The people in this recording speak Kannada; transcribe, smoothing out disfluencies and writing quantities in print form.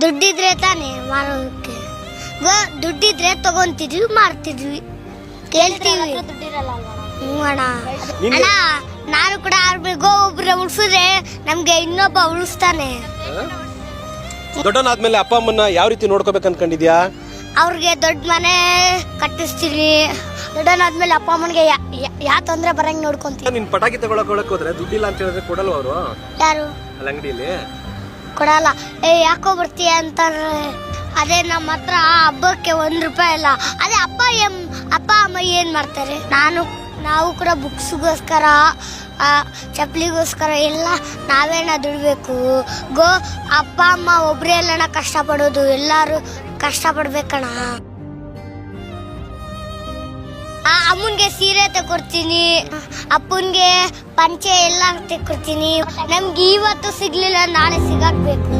ದುಡ್ಡಿದ್ರೆ ತಾನೇ ಮಾರೋದಕ್ಕೆ. ದುಡ್ಡಿದ್ರೆ ತಗೊಂತಿದ್ವಿ, ಮಾರ್ತಿದ್ವಿ, ಕೇಳ್ತೀವಿ. ಅಣ್ಣ ಅಣ್ಣ ನಾನು ಕೂಡ ಗೋ ಒಬ್ರ ಉಳಿಸಿದ್ರೆ ನಮ್ಗೆ ಇನ್ನೊಬ್ಬ ಉಳಿಸ್ತಾನೆ. ದೊಡ್ಡವನಾದ್ಮೇಲೆ ಅಪ್ಪ ಅಮ್ಮನ್ನ ಯಾವ ರೀತಿ ನೋಡ್ಕೋಬೇಕು ಅನ್ಕೊಂಡಿದ್ಯಾ? ಅವ್ರಿಗೆ ದೊಡ್ಡ ಮನೆ ಕಟ್ಟಿಸ್ತೀವಿ. ದೊಡ್ಡವನಾದ್ಮೇಲೆ ಅಪ್ಪ ಅಮ್ಮನಿಗೆ ಯಾವ ತೊಂದ್ರೆ ಬರಂಗ್ ನೋಡ್ಕೊಂತೀವಿ. ನಿನ್ ಪಟಾಕಿ ತಗೊಳಕ್ ಹೋದ್ರೆ ದುಡ್ಡಿಲ್ಲ ಅಂತ ಹೇಳಿದ್ರೆ ಕೊಡಲ್ವ ಅವರು? ಯಾರು ಅಲ್ಲಿ ಅಂಗಡಿಯಲ್ಲಿ ಕೊಡಲ್ಲ. ಯಾಕೋ ಬರ್ತೀಯ ಅಂತಾರೆ. ಅದೇ ನಮ್ಮ ಹತ್ರ ಹಬ್ಬಕ್ಕೆ ₹1 ಇಲ್ಲ. ಅದೇ ಅಪ್ಪ ಅಮ್ಮ ಏನ್ ಮಾಡ್ತಾರೆ? ನಾವು ಕೂಡ ಬುಕ್ಸ್ಗೋಸ್ಕರ, ಚಪ್ಪಲಿಗೋಸ್ಕರ ಎಲ್ಲ ನಾವೇನ ದುಡ್ಬೇಕು. ಅಪ್ಪ ಅಮ್ಮ ಒಬ್ರೇ ಎಲ್ಲನ ಕಷ್ಟಪಡೋದು, ಎಲ್ಲಾರು ಕಷ್ಟಪಡ್ಬೇಕಣ. ಅಮ್ಮನ್ಗೆ ಸೀರೆ ತಗೊಡ್ತೀನಿ, ಅಪ್ಪನ್ಗೆ ಪಂಚೆ ಎಲ್ಲ ತೆಕ್ಕೊಡ್ತೀನಿ. ನಮ್ಗೆ ಇವತ್ತು ಸಿಗ್ಲಿಲ್ಲ, ನಾಳೆ ಸಿಗಾಕ್ಬೇಕು.